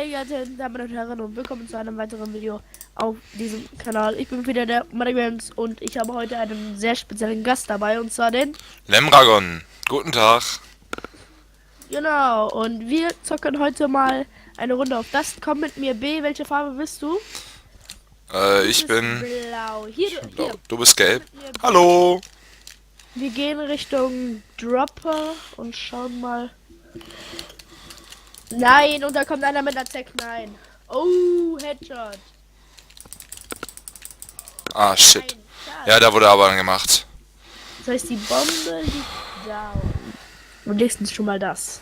Meine geehrten Damen und Herren und willkommen zu einem weiteren Video auf diesem Kanal. Ich bin wieder der Moneygrams und ich habe heute einen sehr speziellen Gast dabei und zwar den... Lemragon, guten Tag. Genau, und wir zocken heute mal eine Runde auf das. Komm mit mir B, welche Farbe bist du? Du Ich bist bin blau. Hier, blau, hier. du bist Komm gelb. mit mir B. Hallo. Wir gehen Richtung Dropper und schauen mal... Nein, und da kommt einer mit einer Zack. Nein. Oh, Headshot. Ah, shit. Nein, schade. Ja, da wurde aber gemacht. Das heißt, die Bombe liegt down. Und nächstens schon mal das.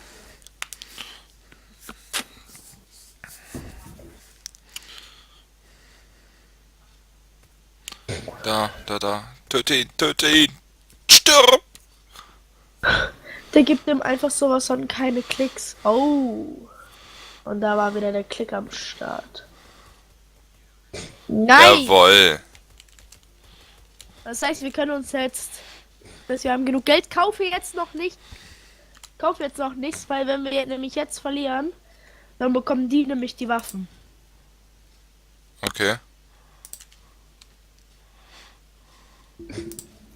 Da. Töte ihn, töte ihn. Stirb. Der gibt ihm einfach sowas von keine Klicks. Oh. Und da war wieder der Klick am Start. Nein! Jawohl. Das heißt, wir können uns jetzt. Wir haben genug Geld. Kaufe jetzt noch nicht. Kaufe jetzt noch nichts, weil wenn wir nämlich jetzt verlieren, dann bekommen die nämlich die Waffen. Okay.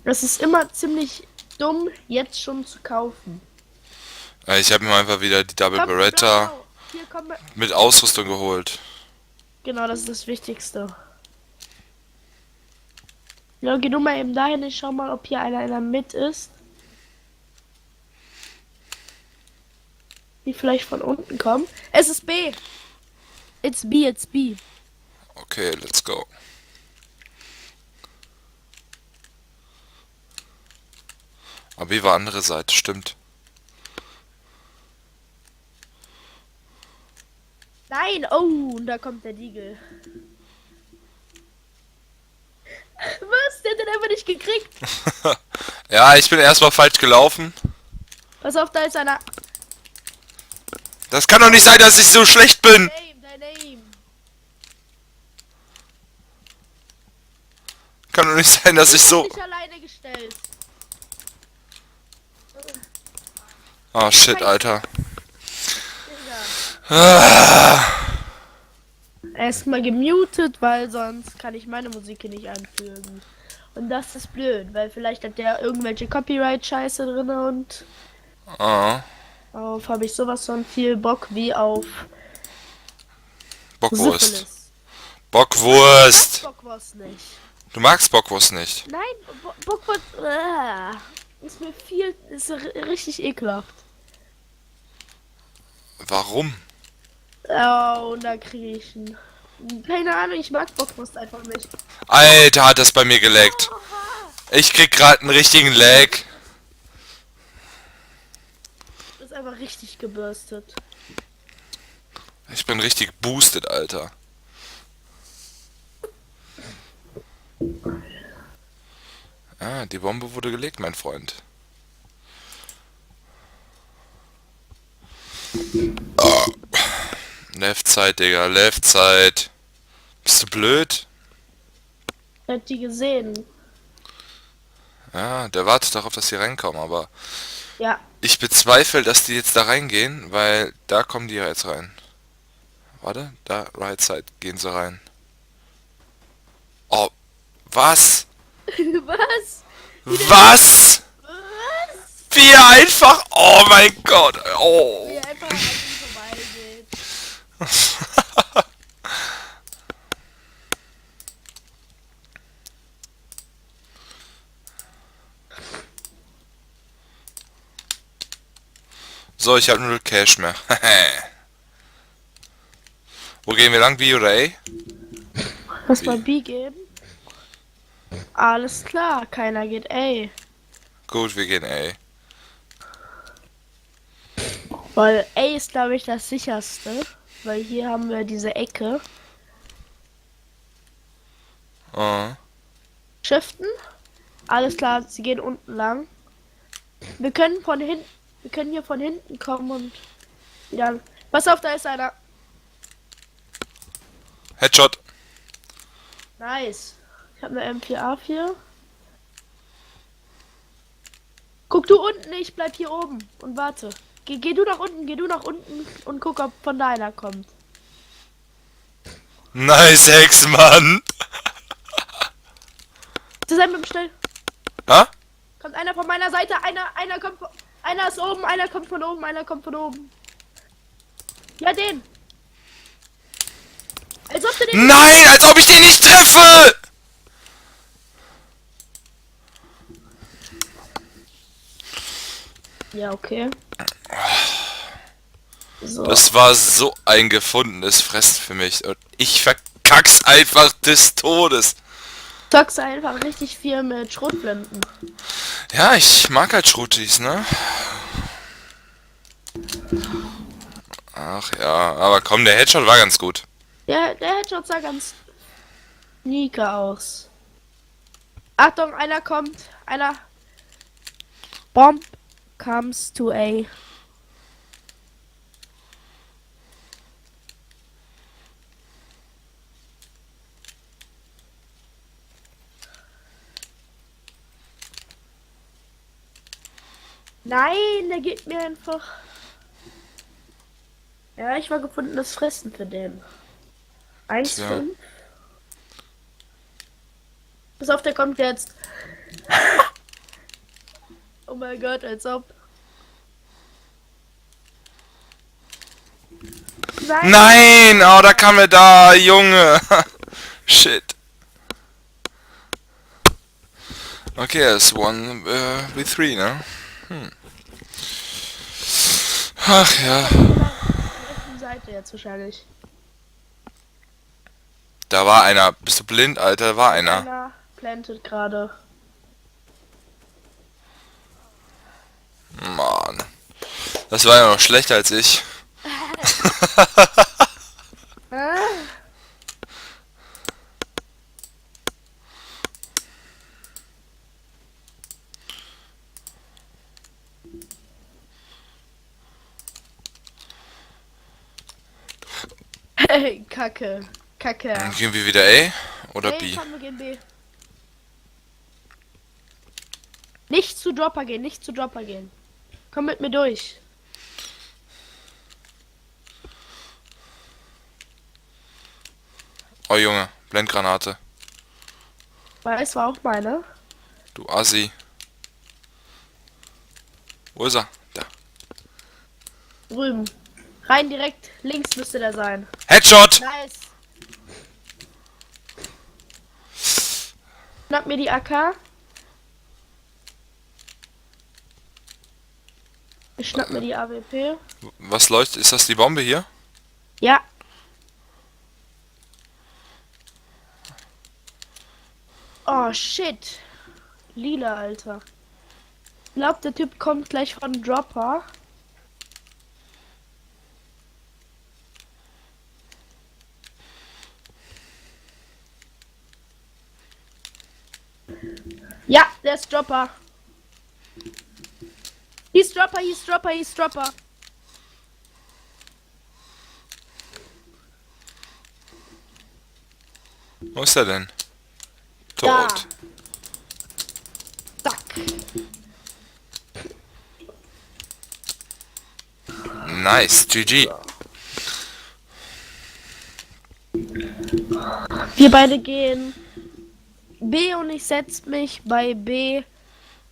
Das ist immer ziemlich dumm, jetzt schon zu kaufen. Ich habe mir einfach wieder die Double Komm, Beretta blau. Hier kommen wir. mit Ausrüstung geholt. Genau, das ist das Wichtigste. Ja, geh du mal eben dahin, ich schau mal, ob hier einer mit ist. Die vielleicht von unten kommen. Es ist B. It's B, it's B. Okay, let's go. Aber wie war andere Seite, stimmt. Nein, oh, und da kommt der Deagle. Was? Der hat den einfach nicht gekriegt. Ja, ich bin erstmal falsch gelaufen. Pass auf, da ist einer. Das kann doch nicht sein, dass ich so schlecht bin. Dein Aim. Kann doch nicht sein, dass ich so... Nicht alleine gestellt. Oh shit, Alter. Digga. Ah. Erstmal gemutet, weil sonst kann ich meine Musik hier nicht anfügen. Und das ist blöd, weil vielleicht hat der irgendwelche Copyright-Scheiße drin und Oh. auf habe ich sowas von viel Bock wie auf Bockwurst. Syphilis. Bockwurst. Bockwurst nicht. Du magst Bockwurst nicht. Nein, Bockwurst ist mir viel, ist richtig ekelhaft. Warum? Oh, und da kriege ich einen. Keine Ahnung, ich mag Bockwurst einfach nicht. Alter, hat das bei mir geleckt. Oha, Ich krieg gerade einen richtigen Lag. ist einfach richtig gebürstet. Ich bin richtig boosted, Alter. Ah, die Bombe wurde gelegt, mein Freund. Left Side, Digga, Left Side. Bist du blöd? Hat die gesehen? Ja, der wartet darauf, dass die reinkommen, aber Ja. ich bezweifle, dass die jetzt da reingehen, weil da kommen die ja jetzt rein. Warte, da, Right Side, gehen sie rein. Oh, was? Was? Was? Was? Wie einfach, oh mein Gott, oh. Wie einfach an ihm vorbeigeht. So, ich habe nur Cash mehr. Wo gehen wir lang, B oder A? Lass mal B geben. Alles klar, keiner geht A. Gut, wir gehen A. Weil A ist, glaube ich, das sicherste. Weil hier haben wir diese Ecke. Oh. Shiften. Alles klar, sie gehen unten lang. Wir können von hinten, wir können hier von hinten kommen und wieder. Pass auf, da ist einer. Headshot. Nice. Ich habe eine MP4. Guck du unten, ich bleib hier oben und warte. Geh du nach unten und guck, ob von da einer kommt. Nice Hex, Mann. Zu sein mit dem Schnell. Ha? Kommt einer von meiner Seite, einer kommt einer ist oben, einer kommt von oben, einer kommt von oben. Ja, den. Als ob du den. Nein, als ob ich den nicht treffe! Ja, okay. So. Das war so ein gefundenes Fressen für mich. Und ich verkack's einfach des Todes. Zockst einfach richtig viel mit Schrotflinten. Ja, ich mag halt Schrutis, ne? Ach ja, aber komm, der Headshot war ganz gut. Der Headshot sah ganz sneaker aus. Achtung, einer kommt. Einer. Bomb comes to A. Nein, der gibt mir einfach. Ja, ich war gefundenes Fressen für den. 1, Tja. 5. Pass auf, der kommt jetzt. Oh mein Gott, als ob. Nein! Oh, da kam er da, Junge! Shit. Okay, er ist 1v3, ne? Ach ja. Auf der rechten Seite jetzt wahrscheinlich. Da war einer. Bist du blind, Alter? Da war einer. Einer plantet gerade. Mann. Das war ja noch schlechter als ich. Ah. Hey, Kacke. Kacke. Dann gehen wir wieder A oder Hey, B? komm, wir gehen B. Nicht zu Dropper gehen, nicht zu Dropper gehen. Komm mit mir durch. Oh Junge, Blendgranate. Weil es war auch meine. Du Assi. Wo ist er? Da. Drüben. Rein direkt. Links müsste der sein. Headshot! Nice. Schnapp mir die AK. Ich schnapp mir die AWP. Was leuchtet? Ist das die Bombe hier? Ja. Oh shit. Lila, Alter. Ich glaube, der Typ kommt gleich von Dropper. Ja, der ist Dropper. He's Dropper, he's Dropper, he's Dropper. Wo ist er denn? Da. Tot. Zack. Nice, GG. Wir beide gehen B und ich setz mich bei B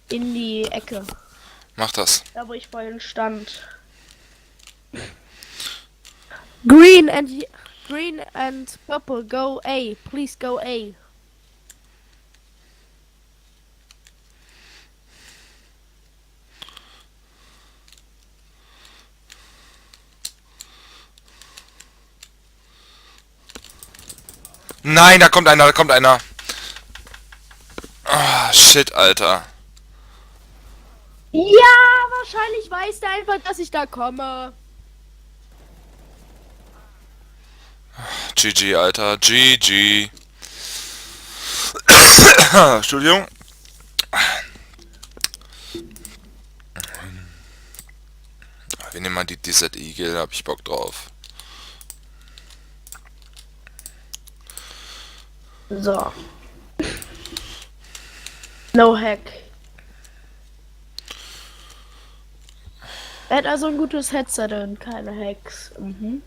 in die Ecke. Mach das. Da wo ich vorhin stand. Green and purple go A. Please go A. Nein, da kommt einer, da kommt einer. Ah, shit, Alter. Ja, wahrscheinlich weiß der einfach, dass ich da komme. GG, Alter. GG. Entschuldigung. Wir nehmen mal die Desert Eagle, da hab ich Bock drauf. So. No hack. Er hat also ein gutes Headset und keine Hacks. Mhm.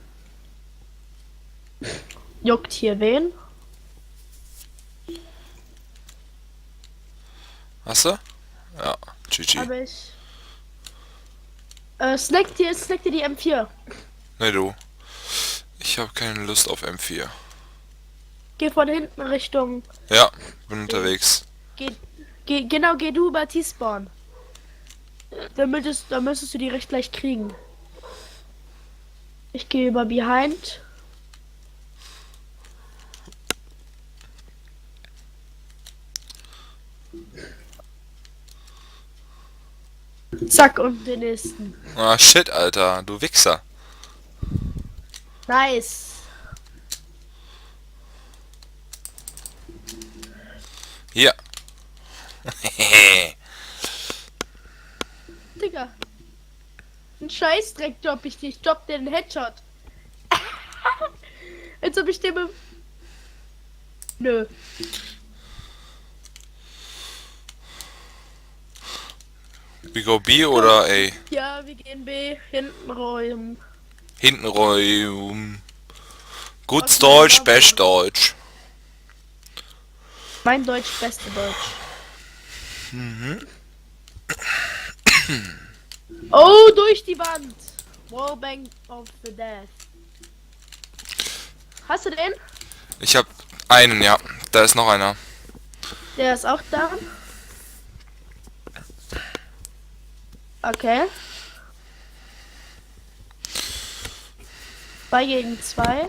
Juckt hier wen? Hast du? Ja, GG. Habe ich. Snack dir die M4. Ne, du. Ich habe keine Lust auf M4. Geh von hinten Richtung. Ja, bin unterwegs. Geh, geh du über T-Spawn. Dann müsstest du die recht gleich kriegen. Ich gehe über Behind. Zack, und den nächsten. Ah, shit, Alter. Du Wichser. Nice. Hier. Digga. Ein Scheißdreck job ich nicht. Job den Headshot. Als ob ich dem... Nö. We go B oder A? Ja, wir gehen B. Hinten räumen. Hinten räumen. Gutes Was Deutsch, denn da? best Deutsch. Mein Deutsch, beste Deutsch. Oh, durch die Wand. Wallbang of the Death. Hast du den? Ich hab einen, ja. Da ist noch einer. Der ist auch da. Okay. 2 gegen 2.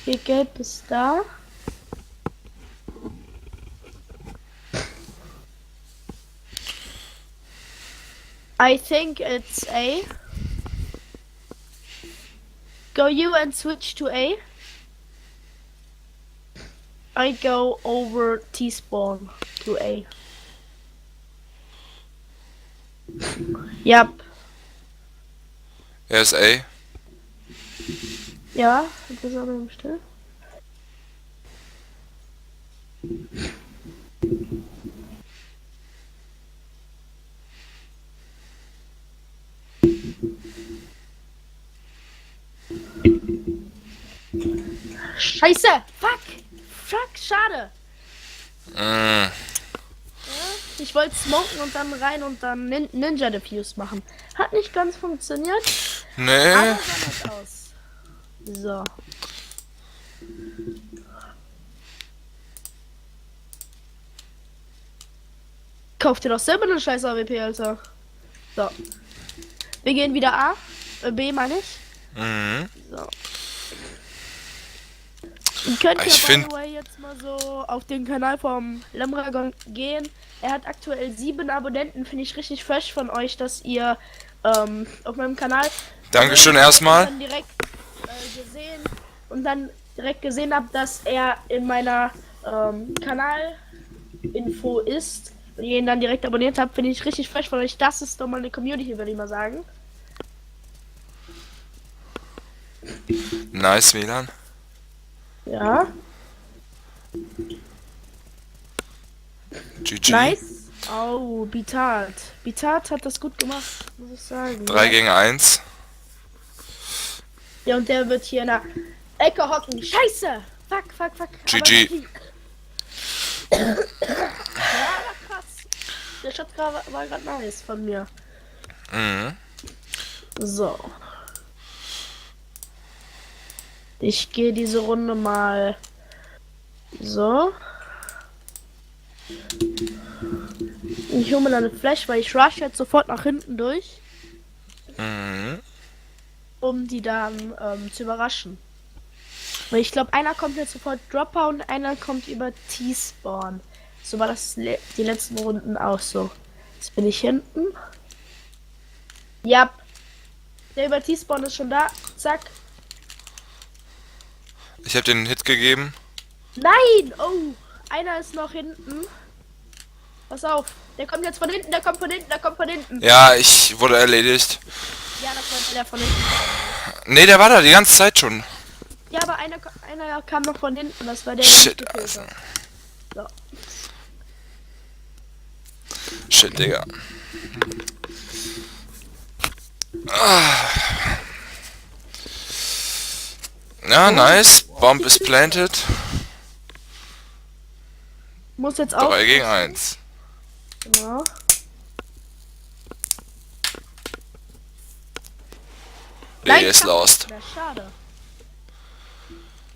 Hier gelb ist da. I think it's A. Go you and switch to A. I go over T-spawn to A. Yep. Er ist A. Ja, das ist aber im Still. Scheiße! Fuck! Fuck, schade! Mm. Ich wollte smoken und dann rein und dann Ninja Diffuse machen. Hat nicht ganz funktioniert, Nee. aber sah nett aus. So. Kauf dir doch selber eine scheiß AWP, Alter. So. Wir gehen wieder A. B meine ich. Mhm. So. Ihr könnt Ich ja by find- the way jetzt mal so auf den Kanal vom Lemragon gehen. Er hat aktuell 7 Abonnenten. Finde ich richtig fresh von euch, dass ihr auf meinem Kanal Dankeschön und erstmal. dann direkt gesehen und dann direkt gesehen habt, dass er in meiner Kanalinfo ist und ihr ihn dann direkt abonniert habt, finde ich richtig fresh von euch. Das ist doch mal eine Community, würde ich mal sagen. Nice, Milan. Ja, GG. nice. Oh, Bitat. Bitat hat das gut gemacht, muss ich sagen. 3 gegen 1. Ja, und der wird hier in der Ecke hocken. Scheiße! Fuck, fuck, fuck. GG. Ja, war krass. Der Shot war gerade nice von mir. Mhm. So. Ich gehe diese Runde mal so. Ich hole mir dann eine Flash, weil ich rush jetzt sofort nach hinten durch, Mhm. um die dann zu überraschen. Weil ich glaube, einer kommt jetzt sofort Dropper und einer kommt über T-Spawn. So war das die letzten Runden auch so. Jetzt bin ich hinten. Ja. Der über T-Spawn ist schon da. Zack. Ich habe den Hit gegeben. Nein! Oh! Einer ist noch hinten. Pass auf. Der kommt jetzt von hinten, der kommt von hinten, der kommt von hinten. Ja, ich wurde erledigt. Ja, das war der von hinten. Nee, der war da die ganze Zeit schon. Ja, aber einer kam noch von hinten. Das war der, Shit, der mich gekillt hat. So. Shit, Digga. Ja, nice. Bomb is planted. Muss jetzt 3 gegen aufpassen. 1. Genau. B Nein, ist ich hab lost. nicht mehr. Schade.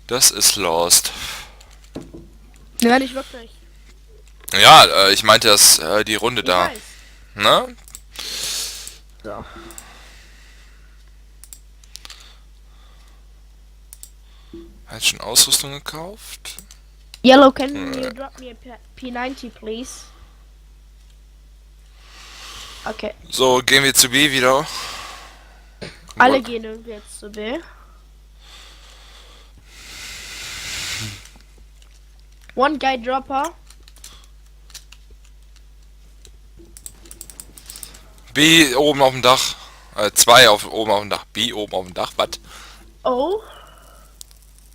Das ist lost. Ja, nicht wirklich. Ja, ich meinte das, die Runde Ich da. weiß. Ne? So. Hat schon Ausrüstung gekauft? Yellow, can you drop me a P90, please? Okay. So, gehen wir zu B wieder. Alle gehen irgendwie jetzt zu B. One guy dropper. B oben auf dem Dach. 2 oben auf dem Dach. B oben auf dem Dach. Was? Oh.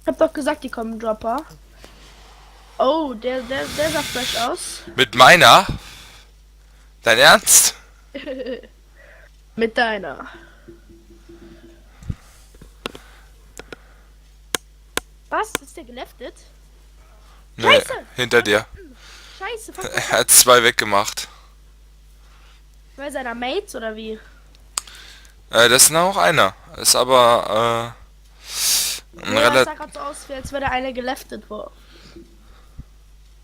Ich hab doch gesagt, die kommen Dropper. Oh, der sah fresh aus. Mit meiner? Dein Ernst? Mit deiner. Was? Ist der geleftet? Nee, Scheiße! hinter dir. Scheiße, fuck. Er hat 2 weggemacht. Bei seiner Mates oder wie? Das ist noch einer. Ist aber, ein Ja, das relativ... sah gerade so aus, wie als wäre der eine geleftet worden.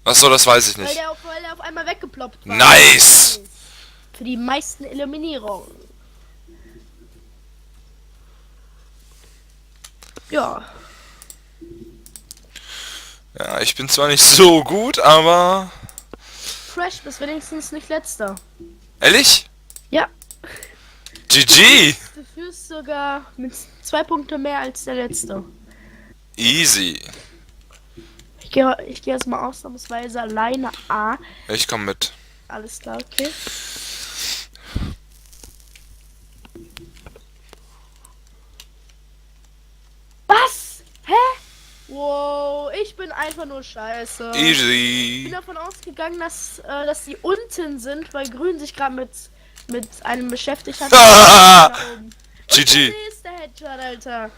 Achso, das weiß ich Weil nicht. der auf einmal weggeploppt war. Nice! Für die meisten Eliminierungen. Ja. Ja, ich bin zwar nicht so gut, aber... Fresh bist wenigstens nicht letzter. Ehrlich? Ja. GG! Du führst sogar mit 2 Punkte mehr als der letzte. Easy. Ich geh jetzt mal ausnahmsweise alleine A. Ich komm mit. Alles klar, okay. Was? Hä? Wow, ich bin einfach nur scheiße. Ich bin Easy. davon ausgegangen, dass die unten sind, weil Grün sich gerade mit einem beschäftigt hat. Ah! Da oben. Und GG. der nächste Headshot, Alter.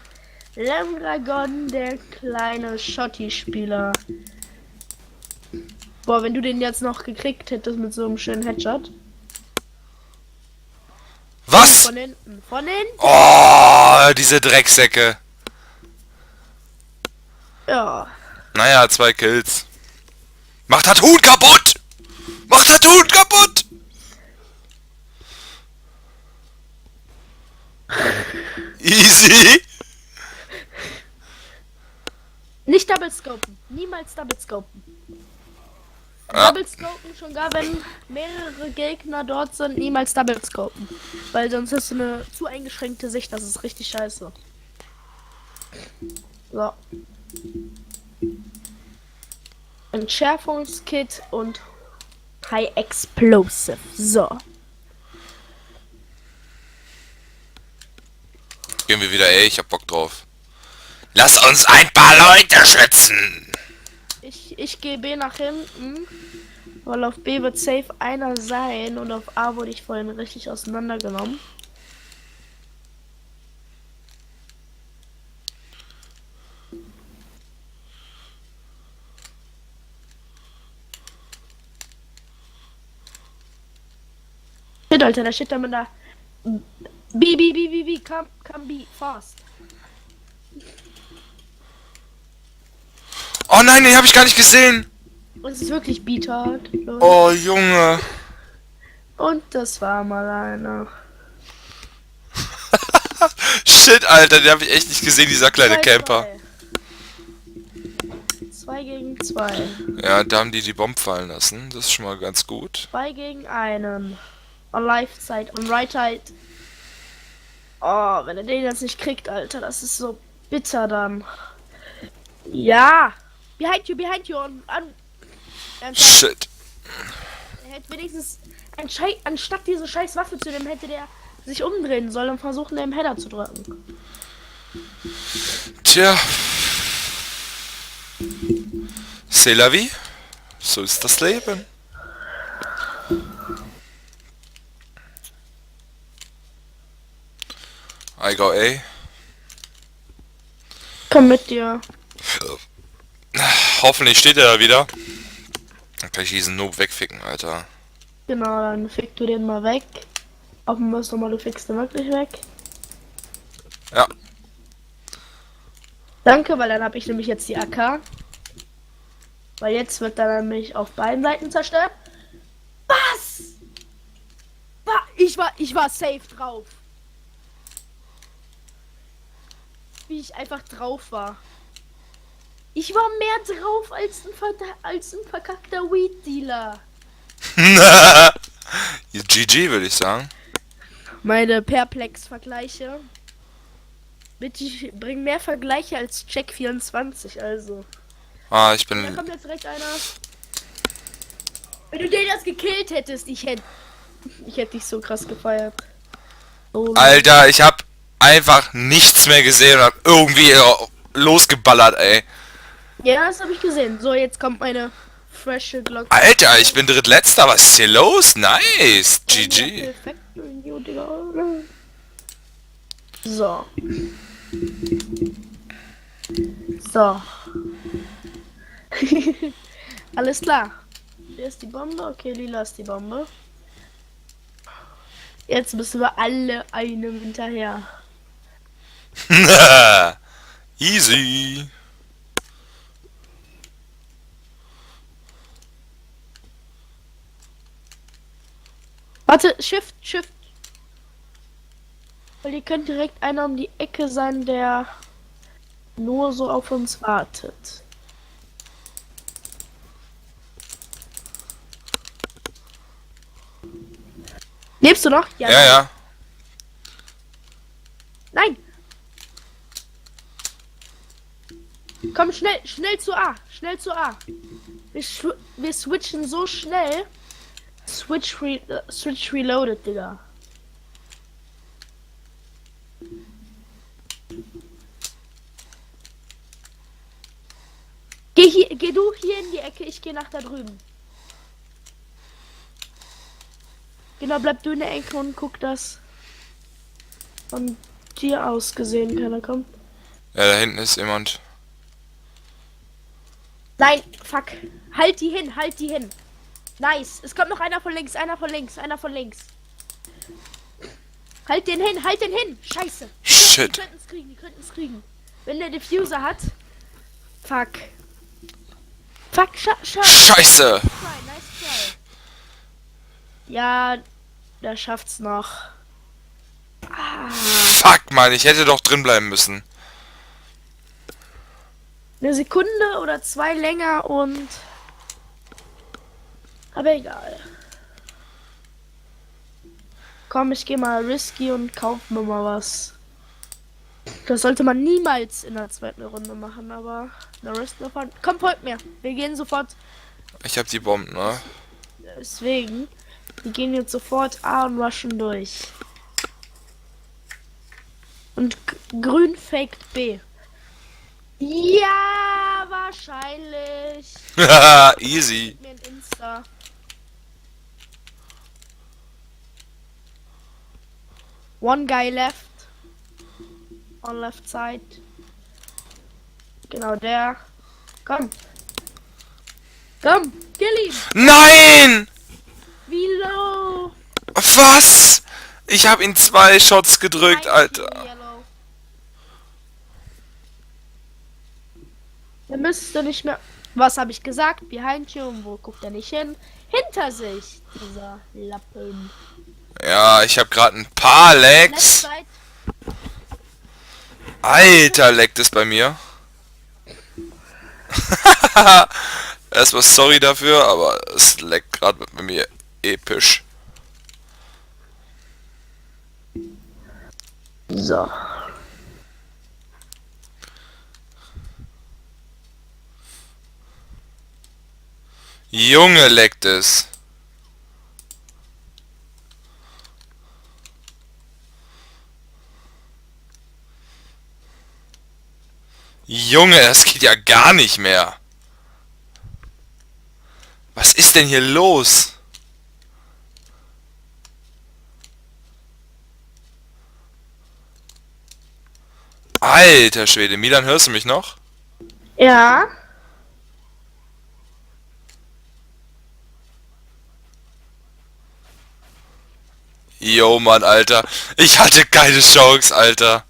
Lamdragon, der kleine Schotti-Spieler. Boah, wenn du den jetzt noch gekriegt hättest mit so einem schönen Headshot. Was? Von hinten. Von hinten? Oh, diese Drecksäcke. Ja. Naja, 2 Kills. Macht das Huhn kaputt! Macht das Huhn kaputt! Easy. Nicht Double Scopen. Niemals Double Scopen. Ja. Double Scopen schon gar, wenn mehrere Gegner dort sind, niemals Double Scopen. Weil sonst hast du eine zu eingeschränkte Sicht, das ist richtig scheiße. So. Entschärfungskit und High Explosive. So. Gehen wir wieder, ey, ich hab Bock drauf. Lass uns ein paar Leute schützen! Ich gehe B nach hinten, weil auf B wird safe einer sein und auf A wurde ich vorhin richtig auseinandergenommen. Shit, Alter, da steht da mit der B, come B, fast. Oh nein, den hab ich gar nicht gesehen! Das ist wirklich B-Tart. Oh, Junge. Und das war mal einer. Shit, Alter, den hab ich echt nicht gesehen, dieser kleine 2-2. Camper. 2 gegen 2. Ja, da haben die Bombe fallen lassen. Das ist schon mal ganz gut. 2 gegen einen. On left side, on right side. Oh, wenn er den jetzt nicht kriegt, Alter, das ist so bitter dann. Ja! Behind you, Shit. Er hätte wenigstens anstatt diese scheiß Waffe zu nehmen, hätte der sich umdrehen sollen und versuchen, den Header zu drücken. Tja. C'est la vie. So ist das Leben. I go A. komm mit dir. Hoffentlich steht er da wieder. Dann kann ich diesen Noob wegficken, Alter. Genau, dann fick du den mal weg. Hoffen wir es nochmal, du fickst den wirklich weg. Ja. Danke, weil dann habe ich nämlich jetzt die AK. Weil jetzt wird er nämlich auf beiden Seiten zerstört. Was? Ich war safe drauf. Wie ich einfach drauf war. Ich war mehr drauf als ein verkackter Weed-Dealer. GG, würde ich sagen. Meine Perplex-Vergleiche. Bitte, ich bring mehr Vergleiche als Check24, also. Ah, ich Da bin... kommt jetzt recht einer. Wenn du den jetzt gekillt hättest, ich hätte dich so krass gefeiert. Oh, Alter, ich hab einfach nichts mehr gesehen und hab irgendwie losgeballert, ey. ja, das habe ich gesehen. So, jetzt kommt meine frische Glocke. Alter, ich bin drittletzter. Was ist hier los? Nice. Ja, GG. perfekt, du Digga. So. So. Alles klar. Hier ist die Bombe. Okay, lila ist die Bombe. Jetzt müssen wir alle einem hinterher. Easy. Warte, Shift. Weil hier könnte direkt einer um die Ecke sein, der nur so auf uns wartet. Lebst du noch? Ja, ja. Nein! Komm, schnell zu A. Schnell zu A. Wir switchen so schnell. Switch reloaded, Digga. Geh du hier in die Ecke, ich gehe nach da drüben. Genau, bleib du in der Ecke und guck, dass von dir aus gesehen keiner kommt. Ja, da hinten ist jemand. Nein, fuck. Halt die hin. Nice. Es kommt noch einer von links. Halt den hin. Scheiße. Shit. Die könnten es kriegen. Wenn der Diffuser hat. Fuck. Scheiße. Nice try. Ja, der schafft's noch. Fuck, Mann, ich hätte doch drin bleiben müssen. Eine Sekunde oder zwei länger und... Aber egal. Komm, ich gehe mal risky und kaufe mir mal was. Das sollte man niemals in der zweiten Runde machen, aber... Komm, folgt mir. Wir gehen sofort... Ich hab die Bomben, ne? Deswegen... Wir gehen jetzt sofort A und rushen durch. Und grün faked B. Ja, wahrscheinlich. Easy. Mir ein Insta. One guy left. On left side. Genau der. Komm. Komm, kill ihn. Nein! Wie low. Was? Ich hab ihn 2 Shots gedrückt, Alter. Yellow. Der müsste nicht mehr... Was habe ich gesagt? Behind you. Und wo guckt er nicht hin? Hinter sich. Dieser Lappen. Ja, ich hab gerade ein paar Left Lags. side. Alter, leckt es bei mir. Erstmal sorry dafür, aber es leckt gerade bei mir episch. So. Junge, leckt es. Junge, das geht ja gar nicht mehr. Was ist denn hier los? Alter Schwede, Milan, hörst du mich noch? Ja. Jo, Mann, Alter. Ich hatte keine Chance, Alter.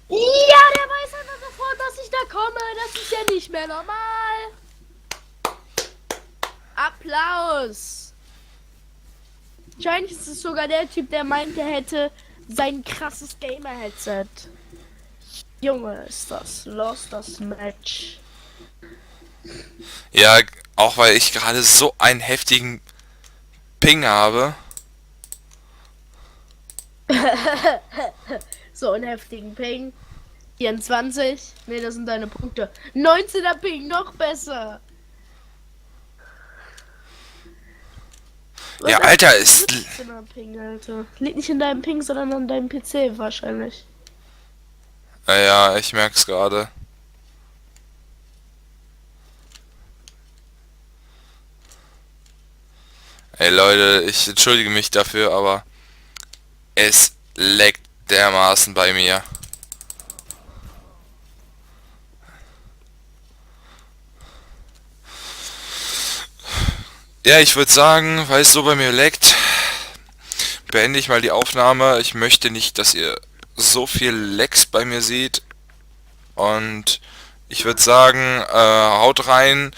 Ja, der weiß einfach sofort, dass ich da komme. Das ist ja nicht mehr normal. Applaus. Wahrscheinlich ist es sogar der Typ, der meinte, er hätte sein krasses Gamer-Headset. Junge, ist das los, das Match. Ja, auch weil ich gerade so einen heftigen Ping habe. So einen heftigen Ping. 24. Ne, das sind deine Punkte. 19er Ping, noch besser. Was Ja, heißt Alter, ist... 17er Ping, Alter? Liegt nicht in deinem Ping, sondern an deinem PC wahrscheinlich. Ja, ich merk's gerade. Ey, Leute, ich entschuldige mich dafür, aber es leckt dermaßen bei mir. Ja, ich würde sagen, weil es so bei mir leckt, beende ich mal die Aufnahme. Ich möchte nicht, dass ihr so viel Lecks bei mir seht. Und ich würde sagen, haut rein,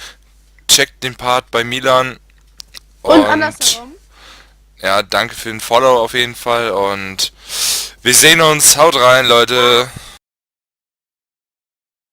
checkt den Part bei Milan. Und Und andersherum. ja, danke für den Follow auf jeden Fall. Und wir sehen uns. Haut rein, Leute.